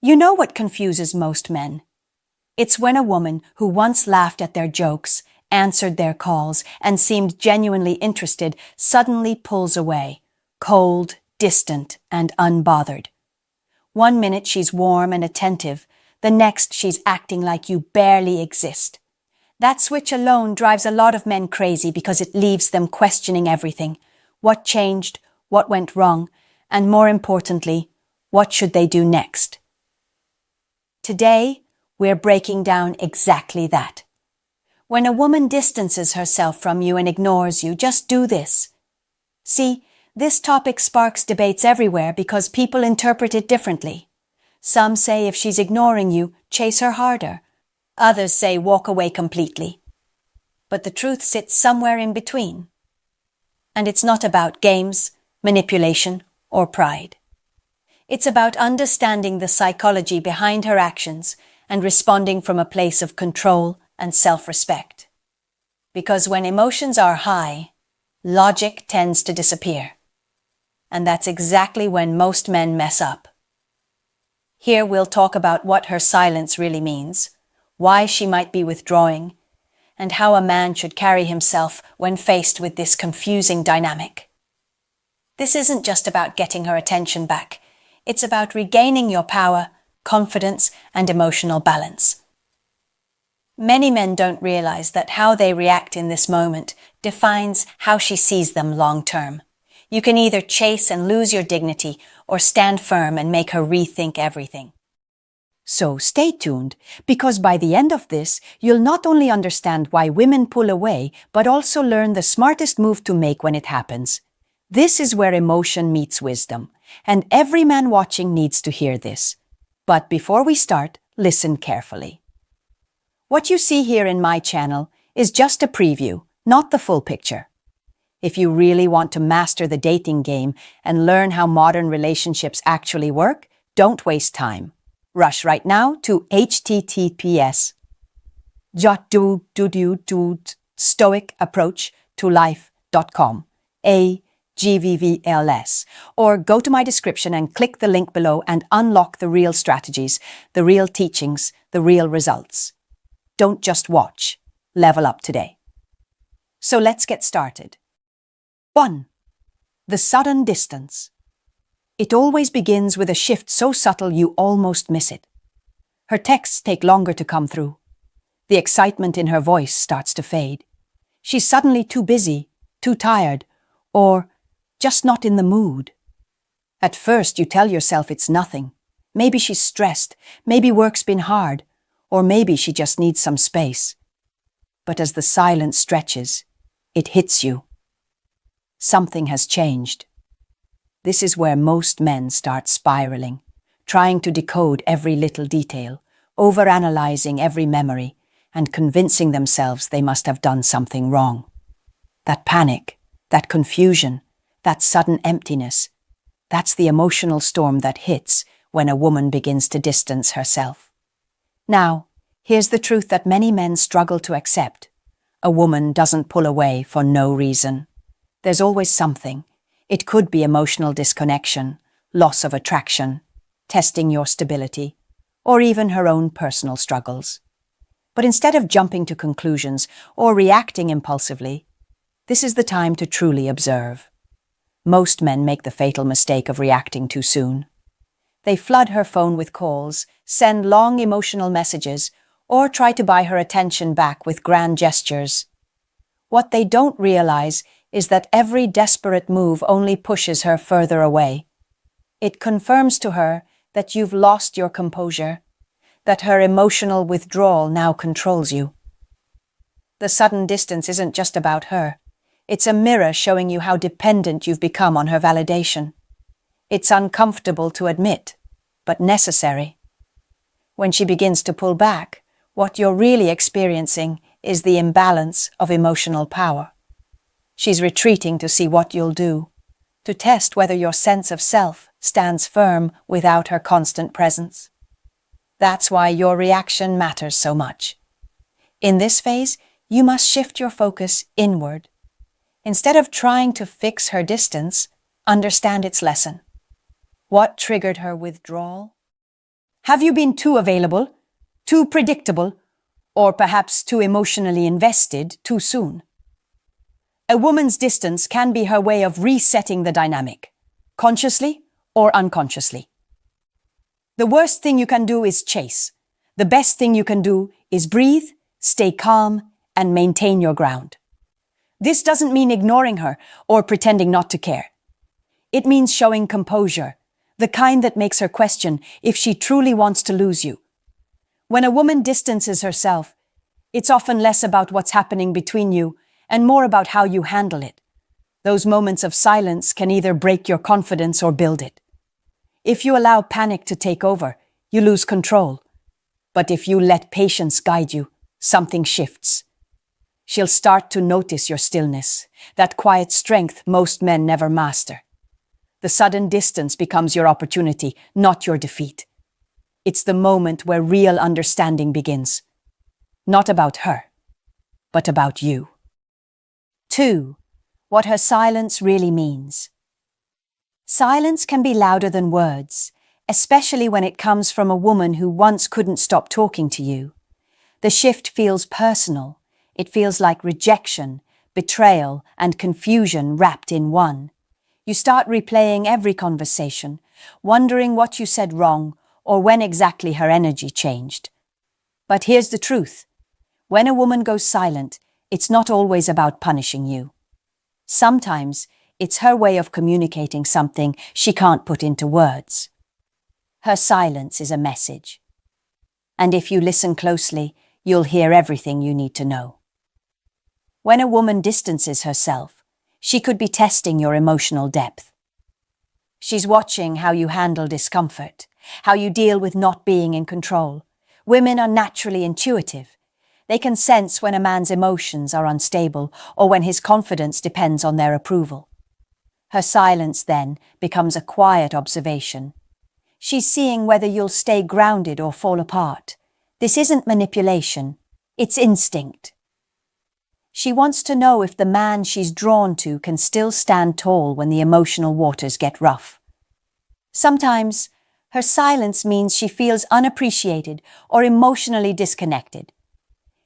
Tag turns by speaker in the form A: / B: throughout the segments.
A: You know what confuses most men? It's when a woman who once laughed at their jokes, answered their calls, and seemed genuinely interested suddenly pulls away, cold, distant, and unbothered. One minute she's warm and attentive, the next she's acting like you barely exist. That switch alone drives a lot of men crazy because it leaves them questioning everything. What changed? What went wrong? And more importantly, what should they do next? Today, we're breaking down exactly that. When a woman distances herself from you and ignores you, just do this. See, this topic sparks debates everywhere because people interpret it differently. Some say if she's ignoring you, chase her harder. Others say walk away completely. But the truth sits somewhere in between. And it's not about games, manipulation, or pride. It's about understanding the psychology behind her actions and responding from a place of control and self-respect. Because when emotions are high, logic tends to disappear. And that's exactly when most men mess up. Here we'll talk about what her silence really means, why she might be withdrawing, and how a man should carry himself when faced with this confusing dynamic. This isn't just about getting her attention back. It's about regaining your power, confidence, and emotional balance. Many men don't realize that how they react in this moment defines how she sees them long term. You can either chase and lose your dignity or stand firm and make her rethink everything. So stay tuned, because by the end of this, you'll not only understand why women pull away, but also learn the smartest move to make when it happens. This is where emotion meets wisdom, and every man watching needs to hear this. But before we start, listen carefully. What you see here in my channel is just a preview, not the full picture. If you really want to master the dating game and learn how modern relationships actually work, don't waste time. Rush right now to https://stoicapproachtolife.com, AGVVLS, or go to my description and click the link below and unlock the real strategies, the real teachings, the real results. Don't just watch, level up today. So let's get started. 1. The sudden distance. It always begins with a shift so subtle you almost miss it. Her texts take longer to come through. The excitement in her voice starts to fade. She's suddenly too busy, too tired, or just not in the mood. At first you tell yourself it's nothing. Maybe she's stressed, maybe work's been hard, or maybe she just needs some space. But as the silence stretches, it hits you. Something has changed. This is where most men start spiraling, trying to decode every little detail, overanalyzing every memory, and convincing themselves they must have done something wrong. That panic, that confusion, that sudden emptiness, that's the emotional storm that hits when a woman begins to distance herself. Now, here's the truth that many men struggle to accept. A woman doesn't pull away for no reason. There's always something. It could be emotional disconnection, loss of attraction, testing your stability, or even her own personal struggles. But instead of jumping to conclusions or reacting impulsively, this is the time to truly observe. Most men make the fatal mistake of reacting too soon. They flood her phone with calls, send long emotional messages, or try to buy her attention back with grand gestures. What they don't realize is that every desperate move only pushes her further away. It confirms to her that you've lost your composure, that her emotional withdrawal now controls you. The sudden distance isn't just about her. It's a mirror showing you how dependent you've become on her validation. It's uncomfortable to admit, but necessary. When she begins to pull back, what you're really experiencing is the imbalance of emotional power. She's retreating to see what you'll do, to test whether your sense of self stands firm without her constant presence. That's why your reaction matters so much. In this phase, you must shift your focus inward. Instead of trying to fix her distance, understand its lesson. What triggered her withdrawal? Have you been too available, too predictable, or perhaps too emotionally invested too soon? A woman's distance can be her way of resetting the dynamic, consciously or unconsciously. The worst thing you can do is chase. The best thing you can do is breathe, stay calm, and maintain your ground. This doesn't mean ignoring her or pretending not to care. It means showing composure, the kind that makes her question if she truly wants to lose you. When a woman distances herself, it's often less about what's happening between you and more about how you handle it. Those moments of silence can either break your confidence or build it. If you allow panic to take over, you lose control. But if you let patience guide you, something shifts. She'll start to notice your stillness, that quiet strength most men never master. The sudden distance becomes your opportunity, not your defeat. It's the moment where real understanding begins. Not about her, but about you. 2. What her silence really means. Silence can be louder than words, especially when it comes from a woman who once couldn't stop talking to you. The shift feels personal. It feels like rejection, betrayal, and confusion wrapped in one. You start replaying every conversation, wondering what you said wrong or when exactly her energy changed. But here's the truth. When a woman goes silent, it's not always about punishing you. Sometimes it's her way of communicating something she can't put into words. Her silence is a message. And if you listen closely, you'll hear everything you need to know. When a woman distances herself, she could be testing your emotional depth. She's watching how you handle discomfort, how you deal with not being in control. Women are naturally intuitive. They can sense when a man's emotions are unstable or when his confidence depends on their approval. Her silence then becomes a quiet observation. She's seeing whether you'll stay grounded or fall apart. This isn't manipulation, it's instinct. She wants to know if the man she's drawn to can still stand tall when the emotional waters get rough. Sometimes, her silence means she feels unappreciated or emotionally disconnected.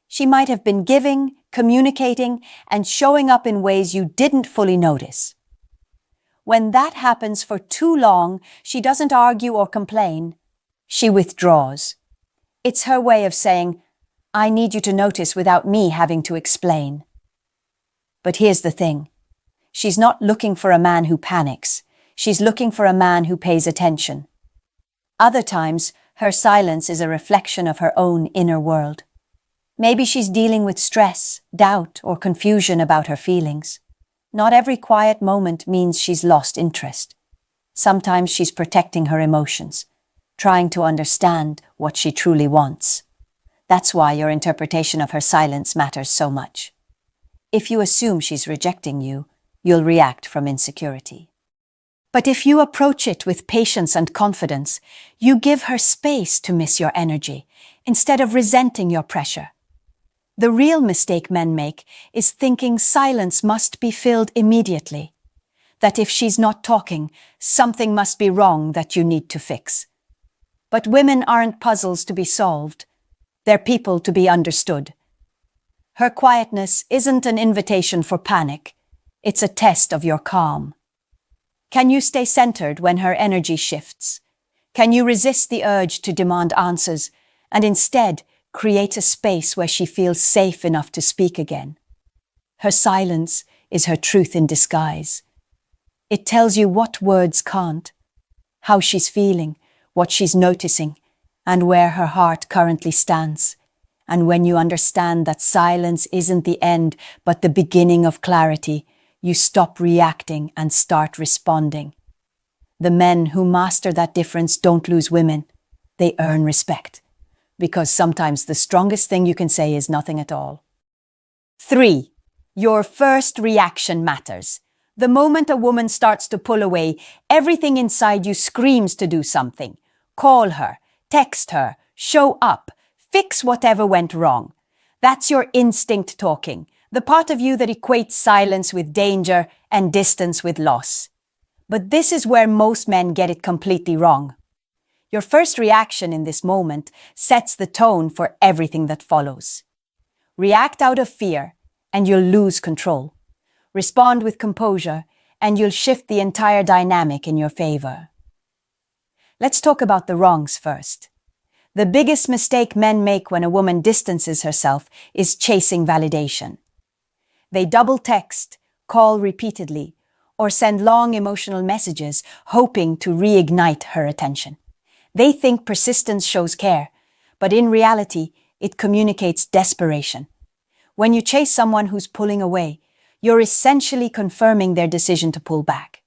A: She might have been giving, communicating, and showing up in ways you didn't fully notice. When that happens for too long, she doesn't argue or complain. She withdraws. It's her way of saying, I need you to notice without me having to explain. But here's the thing. She's not looking for a man who panics. She's looking for a man who pays attention. Other times, her silence is a reflection of her own inner world. Maybe she's dealing with stress, doubt, or confusion about her feelings. Not every quiet moment means she's lost interest. Sometimes she's protecting her emotions, trying to understand what she truly wants. That's why your interpretation of her silence matters so much. If you assume she's rejecting you, you'll react from insecurity. But if you approach it with patience and confidence, you give her space to miss your energy, instead of resenting your pressure. The real mistake men make is thinking silence must be filled immediately. That if she's not talking, something must be wrong that you need to fix. But women aren't puzzles to be solved. They're people to be understood. Her quietness isn't an invitation for panic. It's a test of your calm. Can you stay centered when her energy shifts? Can you resist the urge to demand answers and instead create a space where she feels safe enough to speak again? Her silence is her truth in disguise. It tells you what words can't, how she's feeling, what she's noticing, and where her heart currently stands. And when you understand that silence isn't the end, but the beginning of clarity, you stop reacting and start responding. The men who master that difference don't lose women. They earn respect. Because sometimes the strongest thing you can say is nothing at all. 3. Your first reaction matters. The moment a woman starts to pull away, everything inside you screams to do something. Call her, text her, show up, fix whatever went wrong. That's your instinct talking, the part of you that equates silence with danger and distance with loss. But this is where most men get it completely wrong. Your first reaction in this moment sets the tone for everything that follows. React out of fear, and you'll lose control. Respond with composure, and you'll shift the entire dynamic in your favor. Let's talk about the wrongs first. The biggest mistake men make when a woman distances herself is chasing validation. They double text, call repeatedly, or send long emotional messages hoping to reignite her attention. They think persistence shows care, but in reality, it communicates desperation. When you chase someone who's pulling away, you're essentially confirming their decision to pull back.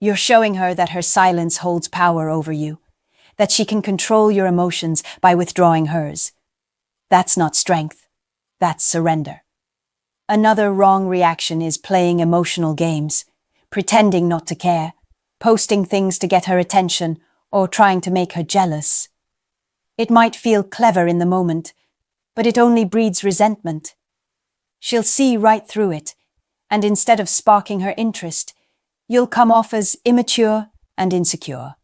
A: You're showing her that her silence holds power over you, that she can control your emotions by withdrawing hers. That's not strength, that's surrender. Another wrong reaction is playing emotional games, pretending not to care, posting things to get her attention, or trying to make her jealous. It might feel clever in the moment, but it only breeds resentment. She'll see right through it, and instead of sparking her interest, you'll come off as immature and insecure.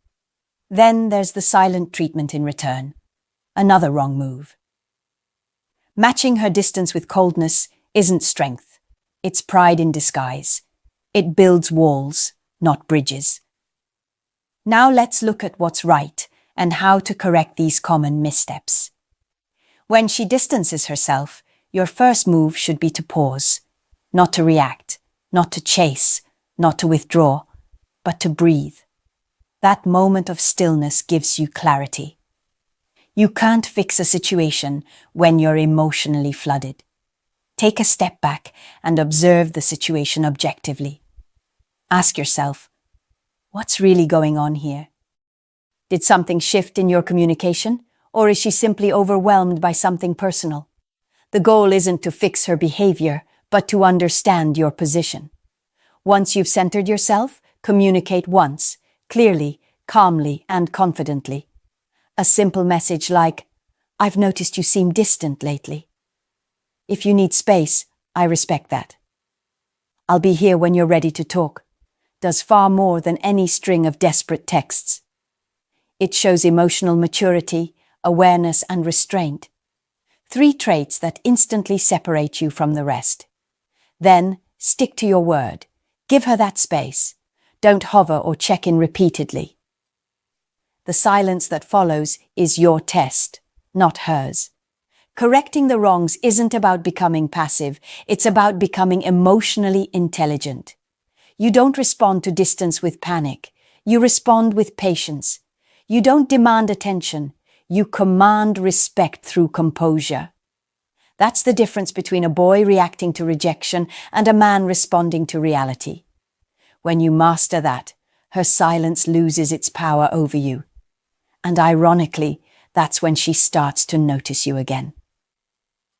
A: Then there's the silent treatment in return. Another wrong move. Matching her distance with coldness isn't strength. It's pride in disguise. It builds walls, not bridges. Now let's look at what's right and how to correct these common missteps. When she distances herself, your first move should be to pause, not to react, not to chase, not to withdraw, but to breathe. That moment of stillness gives you clarity. You can't fix a situation when you're emotionally flooded. Take a step back and observe the situation objectively. Ask yourself, what's really going on here? Did something shift in your communication, or is she simply overwhelmed by something personal? The goal isn't to fix her behavior, but to understand your position. Once you've centered yourself, communicate once, clearly, calmly, and confidently. A simple message like, "I've noticed you seem distant lately. If you need space, I respect that. I'll be here when you're ready to talk," does far more than any string of desperate texts. It shows emotional maturity, awareness, and restraint. 3 traits that instantly separate you from the rest. Then, stick to your word. Give her that space. Don't hover or check in repeatedly. The silence that follows is your test, not hers. Correcting the wrongs isn't about becoming passive, it's about becoming emotionally intelligent. You don't respond to distance with panic. You respond with patience. You don't demand attention. You command respect through composure. That's the difference between a boy reacting to rejection and a man responding to reality. When you master that, her silence loses its power over you. And ironically, that's when she starts to notice you again.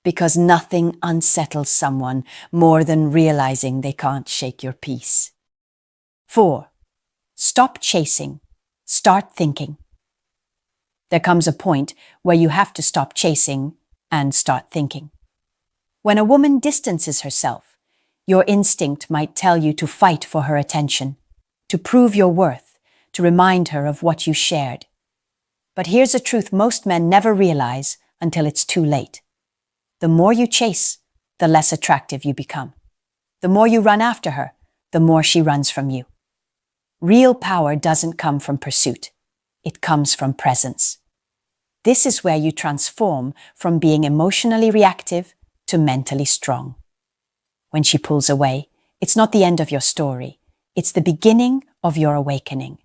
A: Because nothing unsettles someone more than realizing they can't shake your peace. 4. Stop chasing. Start thinking. There comes a point where you have to stop chasing and start thinking. When a woman distances herself, your instinct might tell you to fight for her attention, to prove your worth, to remind her of what you shared. But here's a truth most men never realize until it's too late. The more you chase, the less attractive you become. The more you run after her, the more she runs from you. Real power doesn't come from pursuit. It comes from presence. This is where you transform from being emotionally reactive to mentally strong. When she pulls away, it's not the end of your story. It's the beginning of your awakening.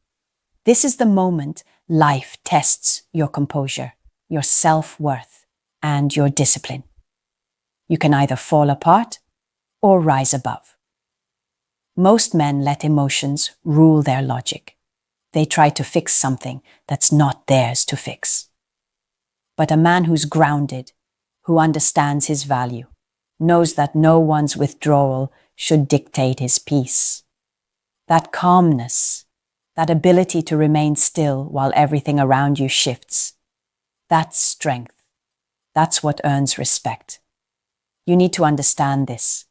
A: This is the moment life tests your composure, your self-worth, and your discipline. You can either fall apart or rise above. Most men let emotions rule their logic. They try to fix something that's not theirs to fix. But a man who's grounded, who understands his value, knows that no one's withdrawal should dictate his peace. That calmness, that ability to remain still while everything around you shifts, that's strength. That's what earns respect. You need to understand this.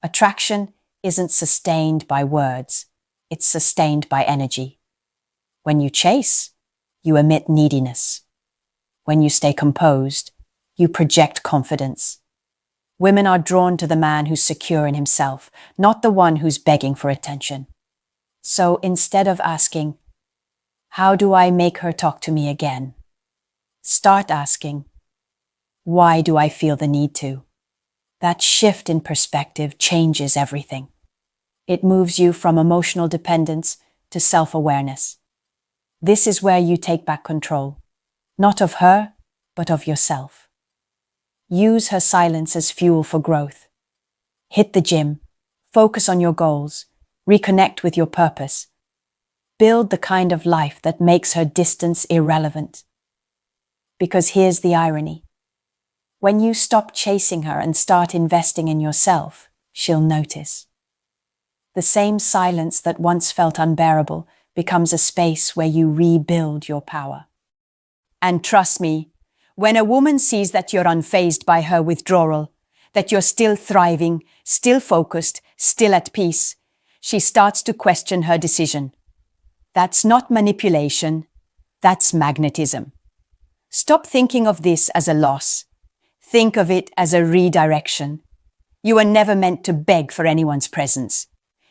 A: Attraction isn't sustained by words, it's sustained by energy. When you chase, you emit neediness. When you stay composed, you project confidence. Women are drawn to the man who's secure in himself, not the one who's begging for attention. So instead of asking, "How do I make her talk to me again?" start asking, "Why do I feel the need to?" That shift in perspective changes everything. It moves you from emotional dependence to self-awareness. This is where you take back control, not of her, but of yourself. Use her silence as fuel for growth. Hit the gym, focus on your goals, reconnect with your purpose. Build the kind of life that makes her distance irrelevant. Because here's the irony. When you stop chasing her and start investing in yourself, she'll notice. The same silence that once felt unbearable becomes a space where you rebuild your power. And trust me, when a woman sees that you're unfazed by her withdrawal, that you're still thriving, still focused, still at peace, she starts to question her decision. That's not manipulation, that's magnetism. Stop thinking of this as a loss. Think of it as a redirection. You were never meant to beg for anyone's presence.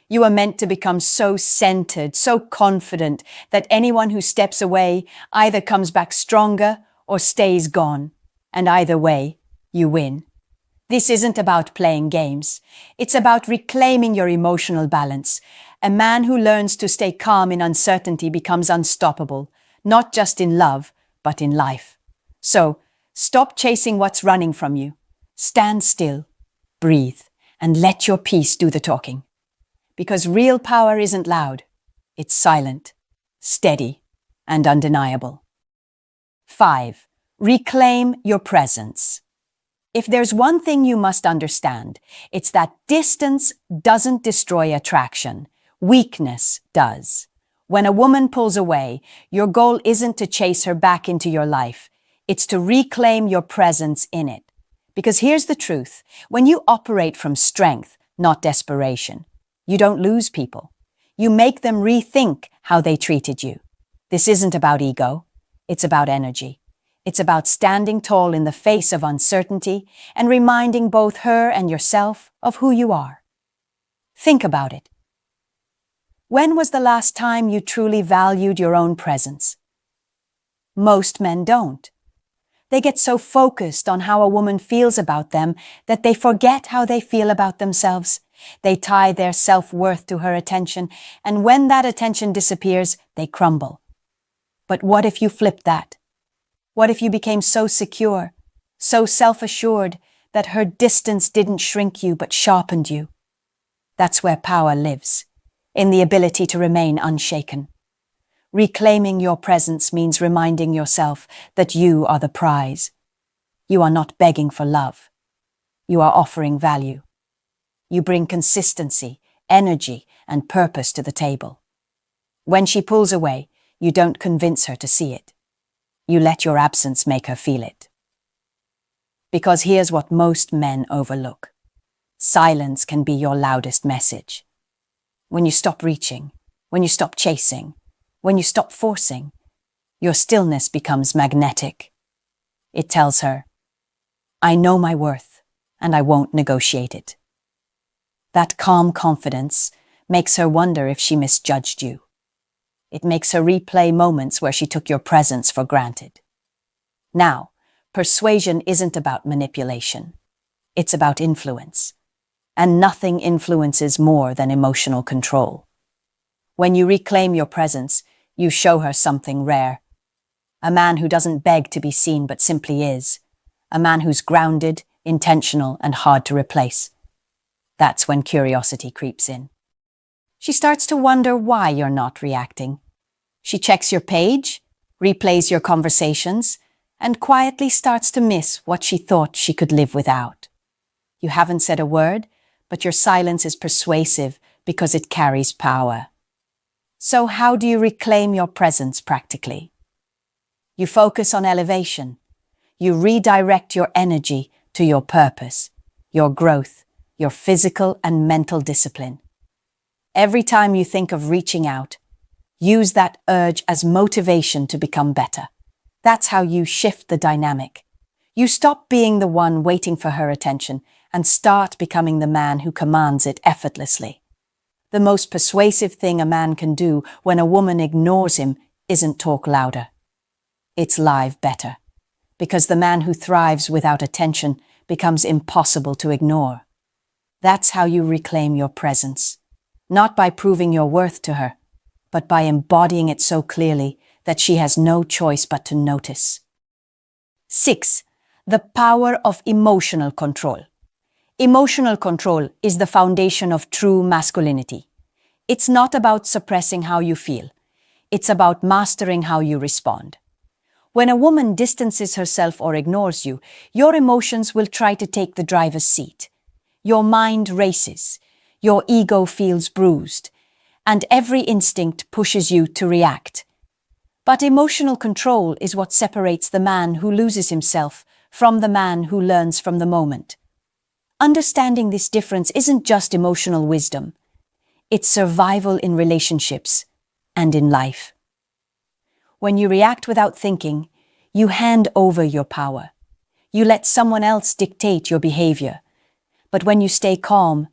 A: You are meant to become so centered, so confident that anyone who steps away either comes back stronger or stays gone. And either way, you win. This isn't about playing games. It's about reclaiming your emotional balance. A man who learns to stay calm in uncertainty becomes unstoppable, not just in love, but in life. So, stop chasing what's running from you. Stand still, breathe, and let your peace do the talking. Because real power isn't loud. It's silent, steady, and undeniable. 5. Reclaim your presence. If there's one thing you must understand, it's that distance doesn't destroy attraction. Weakness does. When a woman pulls away, your goal isn't to chase her back into your life. It's to reclaim your presence in it. Because here's the truth. When you operate from strength, not desperation, you don't lose people. You make them rethink how they treated you. This isn't about ego. It's about energy. It's about standing tall in the face of uncertainty and reminding both her and yourself of who you are. Think about it. When was the last time you truly valued your own presence? Most men don't. They get so focused on how a woman feels about them that they forget how they feel about themselves. They tie their self-worth to her attention, and when that attention disappears, they crumble. But what if you flipped that? What if you became so secure, so self-assured, that her distance didn't shrink you but sharpened you? That's where power lives, in the ability to remain unshaken. Reclaiming your presence means reminding yourself that you are the prize. You are not begging for love. You are offering value. You bring consistency, energy, and purpose to the table. When she pulls away, you don't convince her to see it. You let your absence make her feel it. Because here's what most men overlook. Silence can be your loudest message. When you stop reaching, when you stop chasing, when you stop forcing, your stillness becomes magnetic. It tells her, "I know my worth, and I won't negotiate it." That calm confidence makes her wonder if she misjudged you. It makes her replay moments where she took your presence for granted. Now, persuasion isn't about manipulation. It's about influence. And nothing influences more than emotional control. When you reclaim your presence, you show her something rare. A man who doesn't beg to be seen but simply is. A man who's grounded, intentional, and hard to replace. That's when curiosity creeps in. She starts to wonder why you're not reacting. She checks your page, replays your conversations, and quietly starts to miss what she thought she could live without. You haven't said a word, but your silence is persuasive because it carries power. So how do you reclaim your presence practically? You focus on elevation. You redirect your energy to your purpose, your growth, your physical and mental discipline. Every time you think of reaching out, Use that urge as motivation to become better. That's how you shift the dynamic. You stop being the one waiting for her attention and start becoming the man who commands it effortlessly. The most persuasive thing a man can do when a woman ignores him isn't talk louder. It's live better. Because the man who thrives without attention becomes impossible to ignore. That's how you reclaim your presence. Not by proving your worth to her, but by embodying it so clearly that she has no choice but to notice. 6. The power of emotional control. Emotional control is the foundation of true masculinity. It's not about suppressing how you feel. It's about mastering how you respond. When a woman distances herself or ignores you, your emotions will try to take the driver's seat. Your mind races, your ego feels bruised, and every instinct pushes you to react. But emotional control is what separates the man who loses himself from the man who learns from the moment. Understanding this difference isn't just emotional wisdom. It's survival in relationships and in life. When you react without thinking, you hand over your power. You let someone else dictate your behavior. But when you stay calm,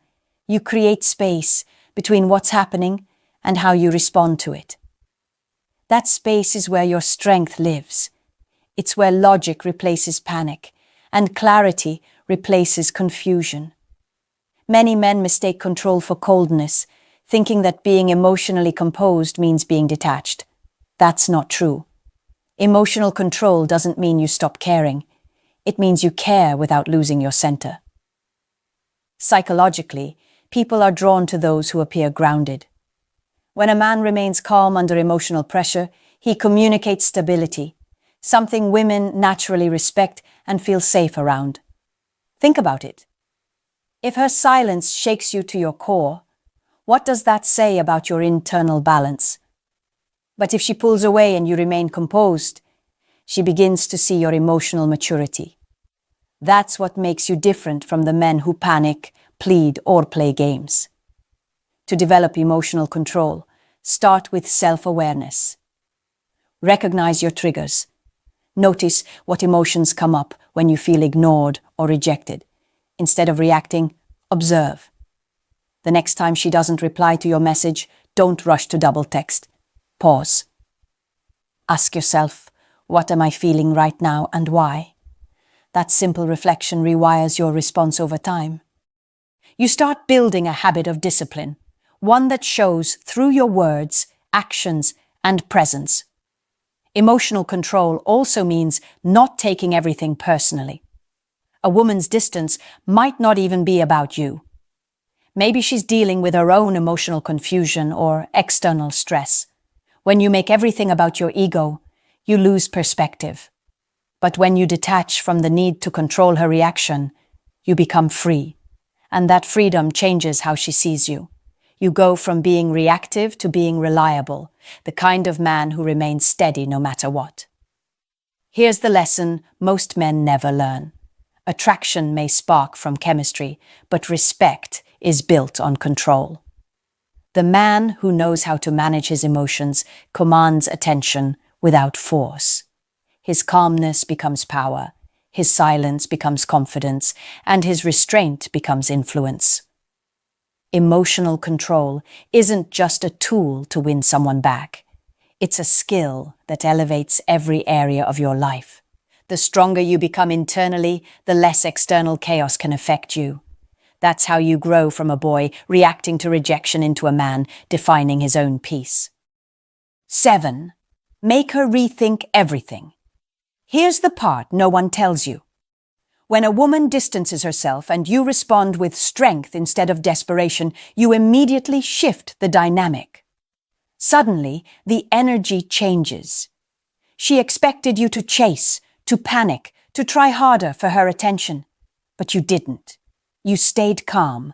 A: you create space between what's happening and how you respond to it. That space is where your strength lives. It's where logic replaces panic and clarity replaces confusion. Many men mistake control for coldness, thinking that being emotionally composed means being detached. That's not true. Emotional control doesn't mean you stop caring. It means you care without losing your center. Psychologically, people are drawn to those who appear grounded. When a man remains calm under emotional pressure, he communicates stability, something women naturally respect and feel safe around. Think about it. If her silence shakes you to your core, what does that say about your internal balance? But if she pulls away and you remain composed, she begins to see your emotional maturity. That's what makes you different from the men who panic, plead, or play games. To develop emotional control, start with self-awareness. Recognize your triggers. Notice what emotions come up when you feel ignored or rejected. Instead of reacting, observe. The next time she doesn't reply to your message, don't rush to double text. Pause. Ask yourself, what am I feeling right now and why? That simple reflection rewires your response over time. You start building a habit of discipline, one that shows through your words, actions, and presence. Emotional control also means not taking everything personally. A woman's distance might not even be about you. Maybe she's dealing with her own emotional confusion or external stress. When you make everything about your ego, you lose perspective. But when you detach from the need to control her reaction, you become free. And that freedom changes how she sees you. You go from being reactive to being reliable, the kind of man who remains steady no matter what. Here's the lesson most men never learn. Attraction may spark from chemistry, but respect is built on control. The man who knows how to manage his emotions commands attention without force. His calmness becomes power, his silence becomes confidence, and his restraint becomes influence. Emotional control isn't just a tool to win someone back. It's a skill that elevates every area of your life. The stronger you become internally, the less external chaos can affect you. That's how you grow from a boy reacting to rejection into a man defining his own peace. 7. Make her rethink everything. Here's the part no one tells you. When a woman distances herself and you respond with strength instead of desperation, you immediately shift the dynamic. Suddenly, the energy changes. She expected you to chase, to panic, to try harder for her attention. But you didn't. You stayed calm.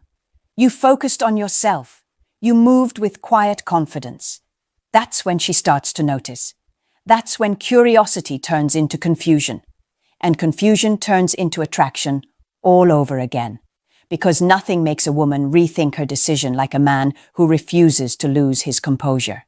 A: You focused on yourself. You moved with quiet confidence. That's when she starts to notice. That's when curiosity turns into confusion. And confusion turns into attraction all over again. Because nothing makes a woman rethink her decision like a man who refuses to lose his composure.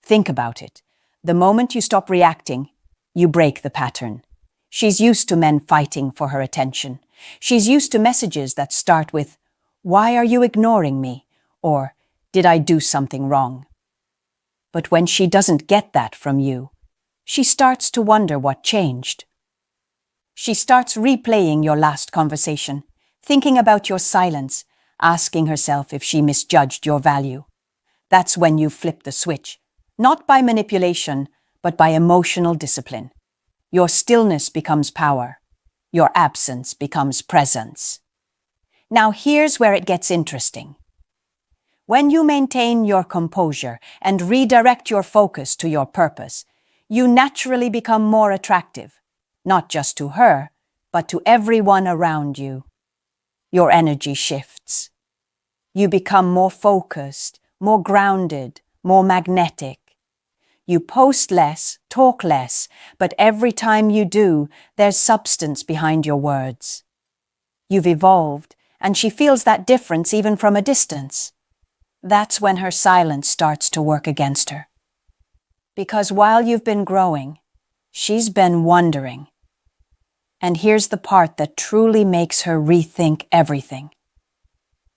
A: Think about it. The moment you stop reacting, you break the pattern. She's used to men fighting for her attention. She's used to messages that start with, "Why are you ignoring me?" or "Did I do something wrong?" But when she doesn't get that from you, she starts to wonder what changed. She starts replaying your last conversation, thinking about your silence, asking herself if she misjudged your value. That's when you flip the switch, not by manipulation, but by emotional discipline. Your stillness becomes power. Your absence becomes presence. Now here's where it gets interesting. When you maintain your composure and redirect your focus to your purpose, you naturally become more attractive, not just to her, but to everyone around you. Your energy shifts. You become more focused, more grounded, more magnetic. You post less, talk less, but every time you do, there's substance behind your words. You've evolved, and she feels that difference even from a distance. That's when her silence starts to work against her. Because while you've been growing, she's been wondering. And here's the part that truly makes her rethink everything.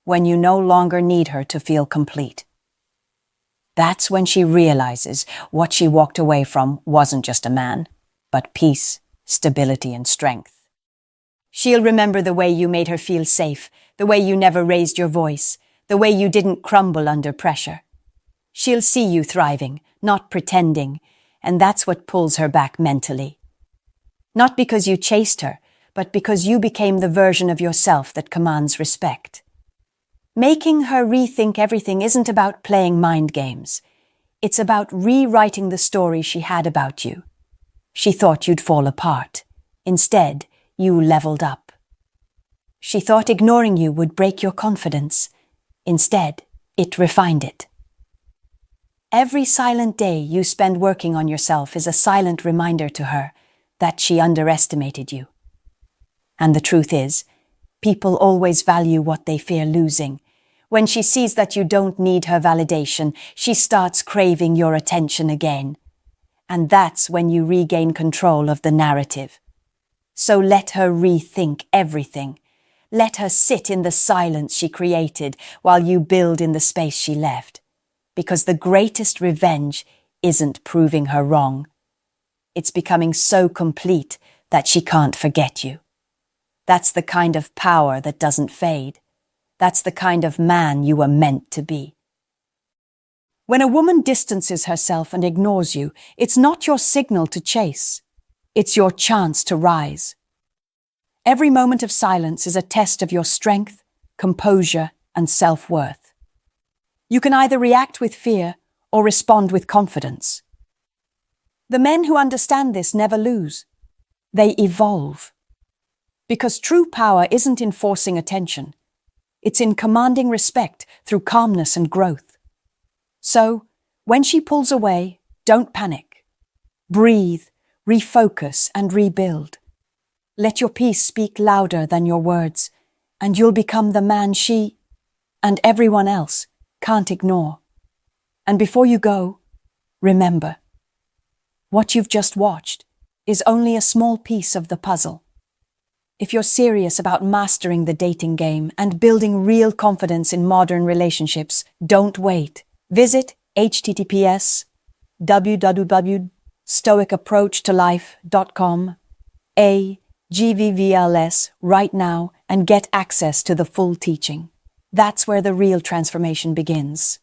A: When you no longer need her to feel complete. That's when she realizes what she walked away from wasn't just a man, but peace, stability, and strength. She'll remember the way you made her feel safe, the way you never raised your voice, the way you didn't crumble under pressure. She'll see you thriving, not pretending, and that's what pulls her back mentally. Not because you chased her, but because you became the version of yourself that commands respect. Making her rethink everything isn't about playing mind games. It's about rewriting the story she had about you. She thought you'd fall apart. Instead, you leveled up. She thought ignoring you would break your confidence. Instead, it refined it. Every silent day you spend working on yourself is a silent reminder to her that she underestimated you. And the truth is, people always value what they fear losing. When she sees that you don't need her validation, she starts craving your attention again. And that's when you regain control of the narrative. So let her rethink everything. Let her sit in the silence she created while you build in the space she left. Because the greatest revenge isn't proving her wrong. It's becoming so complete that she can't forget you. That's the kind of power that doesn't fade. That's the kind of man you were meant to be. When a woman distances herself and ignores you, it's not your signal to chase. It's your chance to rise. Every moment of silence is a test of your strength, composure, and self-worth. You can either react with fear or respond with confidence. The men who understand this never lose. They evolve. Because true power isn't in forcing attention. It's in commanding respect through calmness and growth. So, when she pulls away, don't panic. Breathe, refocus, and rebuild. Let your peace speak louder than your words, and you'll become the man she, and everyone else, can't ignore. And before you go, remember, what you've just watched is only a small piece of the puzzle. If you're serious about mastering the dating game and building real confidence in modern relationships, don't wait. Visit https://www.stoicapproachtolife.com AGVVLS right now and get access to the full teaching. That's where the real transformation begins.